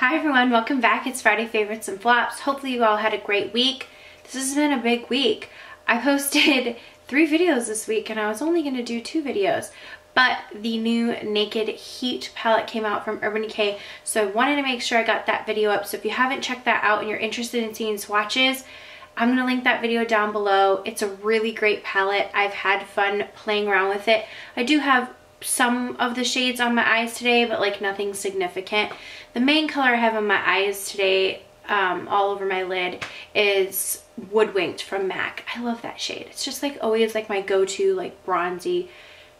Hi everyone, welcome back. It's Friday Favorites and Flops. Hopefully you all had a great week. This has been a big week. I posted 3 videos this week and I was only going to do 2 videos. But the new Naked Heat palette came out from Urban Decay, so I wanted to make sure I got that video up. So if you haven't checked that out and you're interested in seeing swatches, I'm going to link that video down below. It's a really great palette. I've had fun playing around with it. I do have some of the shades on my eyes today, but like nothing significant. The main color I have on my eyes today, all over my lid, is Woodwinked from MAC. I love that shade. It's just like always like my go-to like bronzy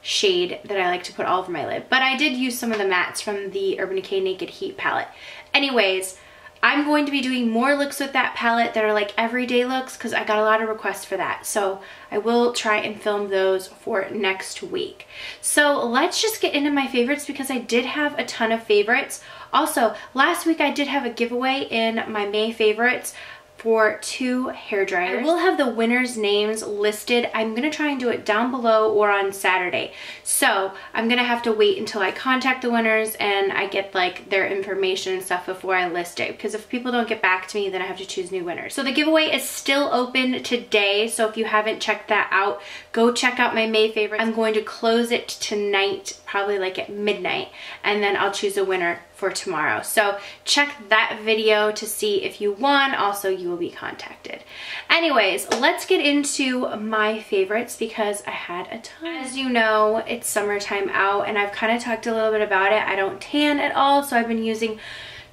shade that I like to put all over my lid. But I did use some of the mattes from the Urban Decay Naked Heat palette. Anyways, I'm going to be doing more looks with that palette that are like everyday looks because I got a lot of requests for that. So I will try and film those for next week. So let's just get into my favorites because I did have a ton of favorites. Also, last week I did have a giveaway in my May favorites for 2 hair dryers. I will have the winners' names listed. I'm gonna try and do it down below or on Saturday. So I'm gonna have to wait until I contact the winners and I get like their information and stuff before I list it, because if people don't get back to me, then I have to choose new winners. So the giveaway is still open today. So if you haven't checked that out, go check out my May favorites. I'm going to close it tonight, probably like at midnight, and then I'll choose a winner for tomorrow. So check that video to see if you won. Also, you will be contacted. Anyways, let's get into my favorites because I had a ton. As you know, it's summertime out and I've kind of talked a little bit about it. I don't tan at all, so I've been using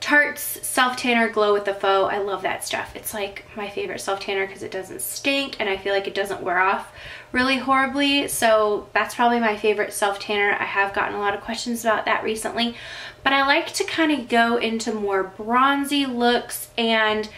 Tarte's Self Tanner Glow with the Faux. I love that stuff. It's like my favorite self tanner because it doesn't stink and I feel like it doesn't wear off really horribly. So that's probably my favorite self tanner. I have gotten a lot of questions about that recently, but I like to kind of go into more bronzy looks and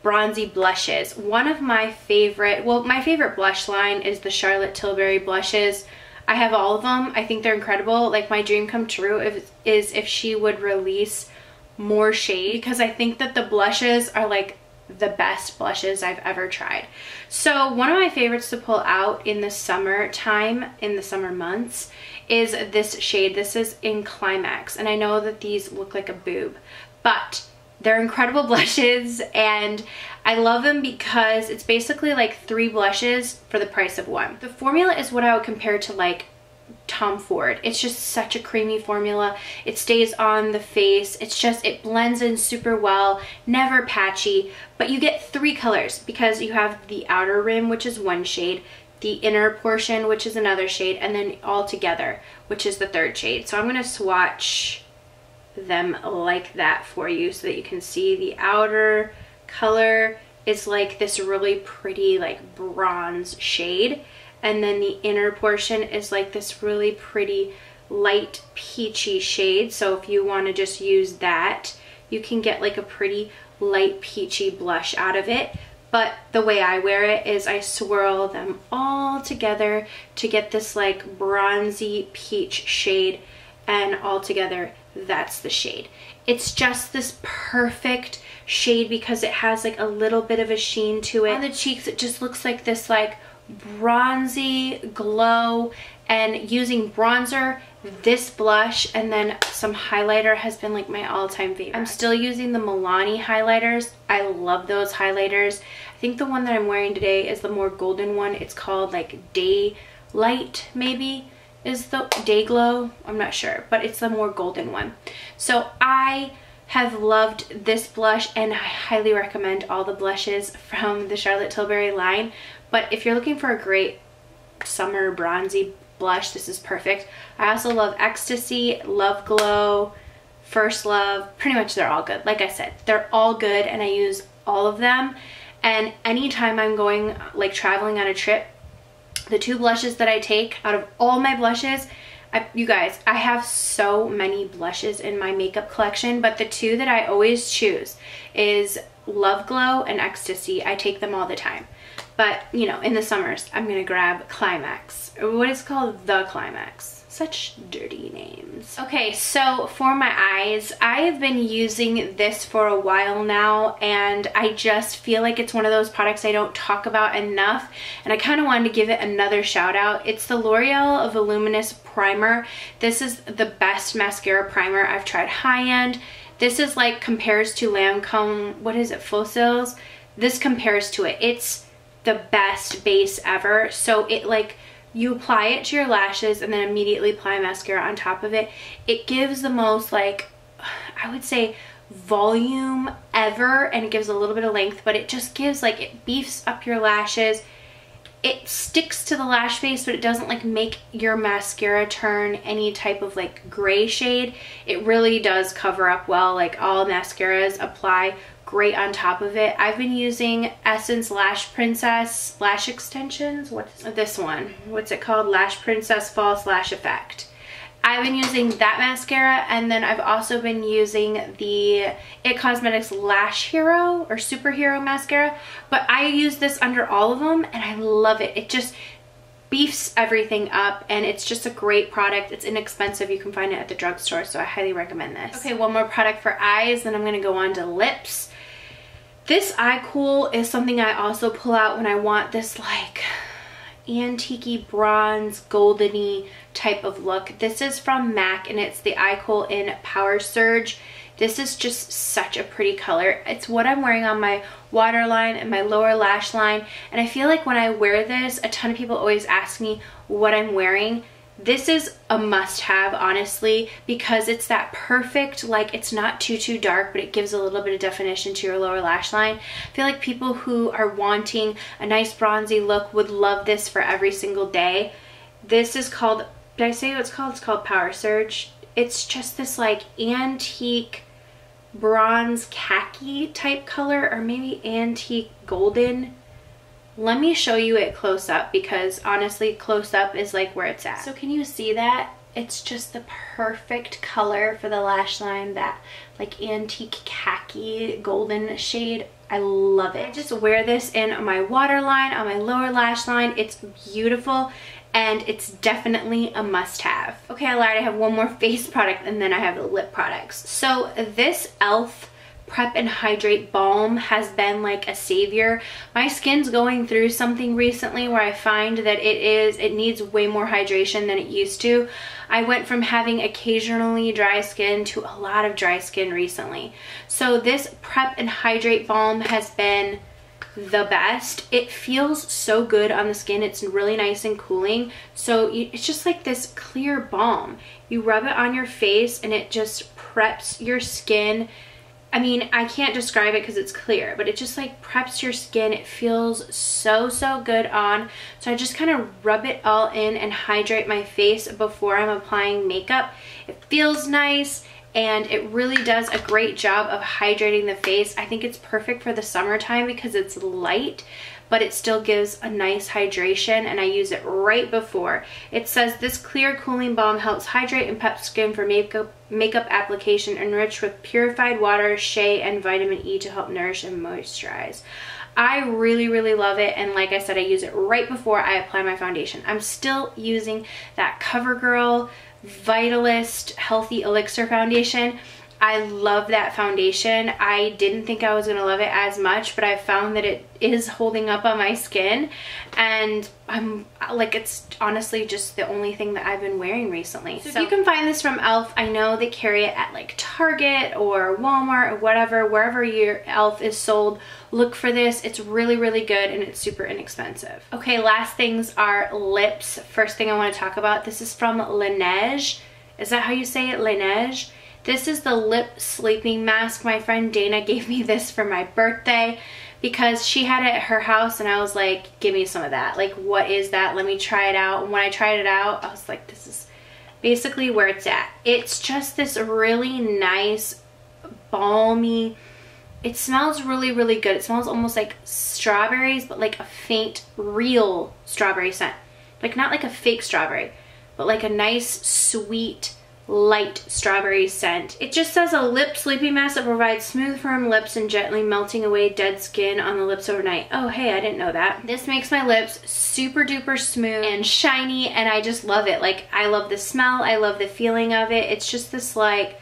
bronzy blushes. One of my favorite, well, my favorite blush line is the Charlotte Tilbury blushes. I have all of them. I think they're incredible. Like my dream come true is if she would release more shade, because I think that the blushes are like the best blushes I've ever tried. So one of my favorites to pull out in the summertime, in the summer months, is this shade. This is in Climax, and I know that these look like a boob, but they're incredible blushes and I love them because it's basically like 3 blushes for the price of 1. The formula is what I would compare to like Tom Ford. It's just such a creamy formula. It stays on the face. It's just, it blends in super well, never patchy, but you get 3 colors because you have the outer rim, which is 1 shade, the inner portion, which is another shade, and then all together, which is the 3rd shade. So I'm going to swatch them like that for you so that you can see the outer color is like this really pretty like bronze shade, and then the inner portion is like this really pretty light peachy shade. So if you want to just use that, you can get like a pretty light peachy blush out of it. But the way I wear it is I swirl them all together to get this like bronzy peach shade, and all together that's the shade. It's just this perfect shade because it has like a little bit of a sheen to it. On the cheeks it just looks like this like bronzy glow, and using bronzer, this blush, and then some highlighter has been like my all-time favorite. I'm still using the Milani highlighters. I love those highlighters. I think the one that I'm wearing today is the more golden one. It's called like Daylight, maybe is the Day Glow, I'm not sure, but it's the more golden one. So I have loved this blush and I highly recommend all the blushes from the Charlotte Tilbury line. But if you're looking for a great summer bronzy blush, this is perfect. I also love Ecstasy, Love Glow, First Love. Pretty much they're all good. Like I said, they're all good and I use all of them. And anytime I'm going like traveling on a trip, the 2 blushes that I take out of all my blushes, you guys, I have so many blushes in my makeup collection, but the 2 that I always choose is Love Glow and Ecstasy. I take them all the time. But, you know, in the summers, I'm gonna grab Climax. Or what is called the Climax. Such dirty names. Okay, so for my eyes, I have been using this for a while now, and I just feel like it's one of those products I don't talk about enough, and I kind of wanted to give it another shout out. It's the L'Oreal Voluminous Primer. This is the best mascara primer I've tried high-end. This is like compares to Lancome, what is it, Fossils? This compares to it. It's the best base ever. So it like, you apply it to your lashes and then immediately apply mascara on top of it. It gives the most like, I would say, volume ever, and it gives a little bit of length, but it just gives like, it beefs up your lashes. It sticks to the lash base, but it doesn't like make your mascara turn any type of like gray shade. It really does cover up well. Like all mascaras apply great on top of it. I've been using Essence Lash Princess lash extensions. What's this one? What's it called? Lash Princess False Lash Effect. I've been using that mascara, and then I've also been using the IT Cosmetics Lash Hero or Superhero mascara, but I use this under all of them and I love it. It just beefs everything up, and it's just a great product. It's inexpensive. You can find it at the drugstore, so I highly recommend this. Okay, one more product for eyes, then I'm gonna go on to lips. This Eye Kohl is something I also pull out when I want this like antique-y bronze goldeny type of look. This is from MAC and it's the Eye Kohl Powersurge. This is just such a pretty color. It's what I'm wearing on my waterline and my lower lash line, and I feel like when I wear this, a ton of people always ask me what I'm wearing. This is a must-have, honestly, because it's that perfect, like, it's not too dark, but it gives a little bit of definition to your lower lash line. I feel like people who are wanting a nice bronzy look would love this for every single day. This is called, did I say what it's called? It's called Powersurge. It's just this like antique bronze khaki type color, or maybe antique golden. Let me show you it close up, because honestly close up is like where it's at. So can you see that? It's just the perfect color for the lash line, that like antique khaki golden shade. I love it. I just wear this in my waterline, on my lower lash line. It's beautiful and it's definitely a must-have. Okay, I lied, I have one more face product and then I have the lip products. So this e.l.f. Prep and Hydrate Balm has been like a savior. My skin's going through something recently where I find that it needs way more hydration than it used to. I went from having occasionally dry skin to a lot of dry skin recently. So this Prep and Hydrate Balm has been the best. It feels so good on the skin. It's really nice and cooling. So it's just like this clear balm. You rub it on your face and it just preps your skin. I mean, I can't describe it because it's clear, but it just like preps your skin. It feels so good on. So I just kind of rub it all in and hydrate my face before I'm applying makeup. It feels nice and it really does a great job of hydrating the face. I think it's perfect for the summertime because it's light, but it still gives a nice hydration, and I use it right before. It says this clear cooling balm helps hydrate and pep skin for makeup application, enriched with purified water, shea, and vitamin E to help nourish and moisturize. I really love it, and like I said, I use it right before I apply my foundation. I'm still using that Covergirl Vitalist Healthy Elixir foundation. I love that foundation. I didn't think I was going to love it as much, but I found that it is holding up on my skin, and I'm like, it's honestly just the only thing that I've been wearing recently. So if you can find this from e.l.f., I know they carry it at like Target or Walmart or whatever, wherever your e.l.f. is sold, look for this. It's really good and it's super inexpensive. Okay, last things are lips. First thing I want to talk about, this is from Laneige. Is that how you say it? Laneige? This is the lip sleeping mask. My friend Dana gave me this for my birthday because she had it at her house, and I was like, give me some of that. Like, what is that? Let me try it out. And when I tried it out, I was like, this is basically where it's at. It's just this really nice, balmy, it smells really good. It smells almost like strawberries, but like a faint, real strawberry scent. Like, not like a fake strawberry, but like a nice, sweet, light strawberry scent. It just says a lip sleeping mask that provides smooth, firm lips and gently melting away dead skin on the lips overnight. Oh, hey, I didn't know that. This makes my lips super duper smooth and shiny, and I just love it. Like, I love the smell. I love the feeling of it. It's just this like,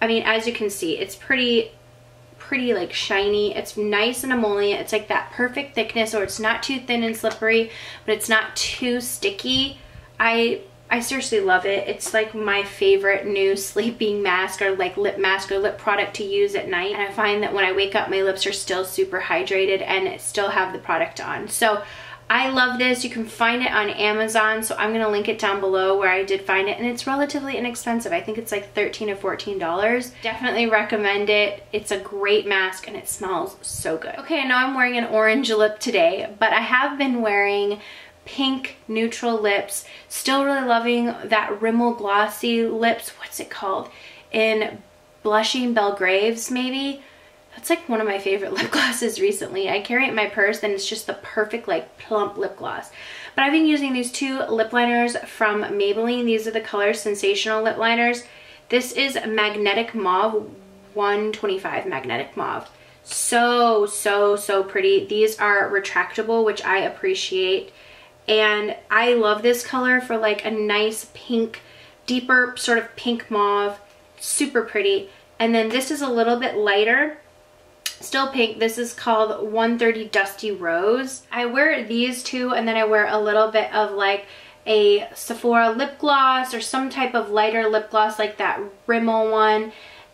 I mean, as you can see, it's pretty like shiny. It's nice and emollient. It's like that perfect thickness, or it's not too thin and slippery, but it's not too sticky. I I seriously love it. It's like my favorite new sleeping mask or like lip mask or lip product to use at night. And I find that when I wake up, my lips are still super hydrated and still have the product on. So I love this. You can find it on Amazon, so I'm going to link it down below where I did find it, and it's relatively inexpensive. I think it's like $13 or $14. Definitely recommend it. It's a great mask and it smells so good. Okay, I know I'm wearing an orange lip today, but I have been wearing pink neutral lips. Still really loving that Rimmel Glossy lips. What's it called? In Blushing Belgraves, maybe? That's like one of my favorite lip glosses recently. I carry it in my purse and it's just the perfect like plump lip gloss. But I've been using these two lip liners from Maybelline. These are the Color Sensational lip liners. This is Magnetic Mauve, 125 Magnetic Mauve. So pretty. These are retractable, which I appreciate. And I love this color for like a nice pink, deeper sort of pink mauve. Super pretty. And then this is a little bit lighter. Still pink. This is called 130 Dusty Rose. I wear these two and then I wear a little bit of like a Sephora lip gloss or some type of lighter lip gloss like that Rimmel one.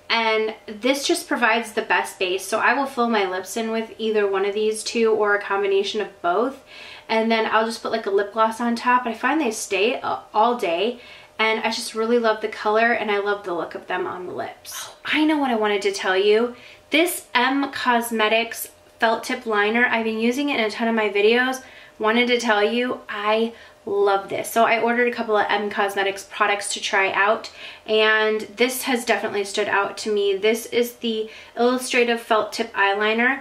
And this just provides the best base. So I will fill my lips in with either one of these two or a combination of both. And then I'll just put like a lip gloss on top. I find they stay all day. And I just really love the color and I love the look of them on the lips. Oh, I know what I wanted to tell you. This Cosmetics felt tip liner, I've been using it in a ton of my videos. Wanted to tell you, I love this. So I ordered a couple of Cosmetics products to try out, and this has definitely stood out to me. This is the Illustrative Felt Tip Eyeliner.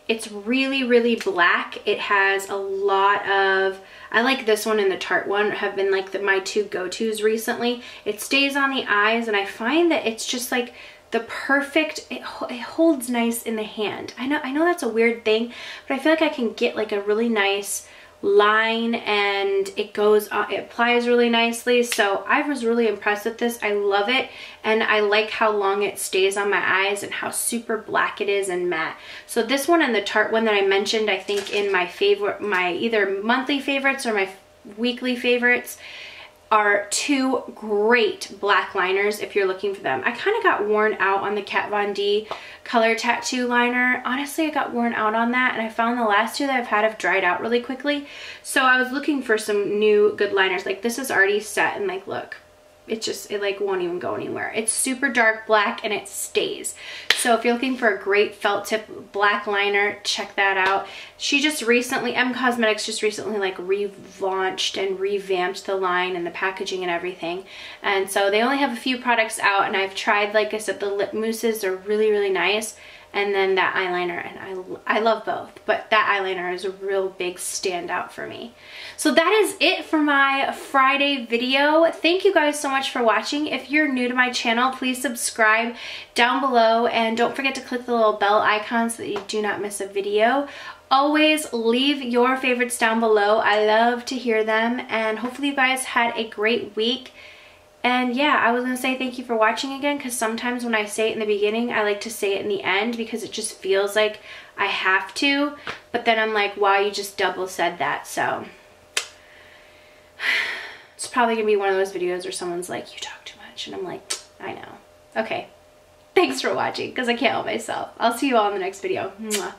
It's really black. It has a lot of, I like this one and the Tarte one have been like my two go-tos recently. It stays on the eyes and I find that it's just like the perfect, it holds nice in the hand. I know that's a weird thing, but I feel like I can get like a really nice line and it goes on, it applies really nicely. So I was really impressed with this. I love it and I like how long it stays on my eyes and how super black it is and matte. So this one and the Tarte one that I mentioned, I think in my favorite, my either monthly favorites or my weekly favorites, are two great black liners if you're looking for them. I kind of got worn out on the Kat Von D color tattoo liner. Honestly, I got worn out on that and I found the last two that I've had have dried out really quickly. So I was looking for some new good liners. Like this is already set and like look, it like won't even go anywhere. It's super dark black and it stays. So if you're looking for a great felt tip black liner, check that out. She just recently, Cosmetics just recently like relaunched and revamped the line and the packaging and everything. And so they only have a few products out and I've tried, like I said, the lip mousses are really nice. And then that eyeliner, and I love both, but that eyeliner is a real big standout for me. So that is it for my Friday video. Thank you guys so much for watching. If you're new to my channel, please subscribe down below and don't forget to click the little bell icon so that you do not miss a video. Always leave your favorites down below. I love to hear them, and hopefully you guys had a great week. And yeah, I was going to say thank you for watching again, because sometimes when I say it in the beginning, I like to say it in the end because it just feels like I have to. But then I'm like, wow, you just double said that. So it's probably going to be one of those videos where someone's like, you talk too much. And I'm like, I know. Okay. Thanks for watching, because I can't help myself. I'll see you all in the next video. Mwah.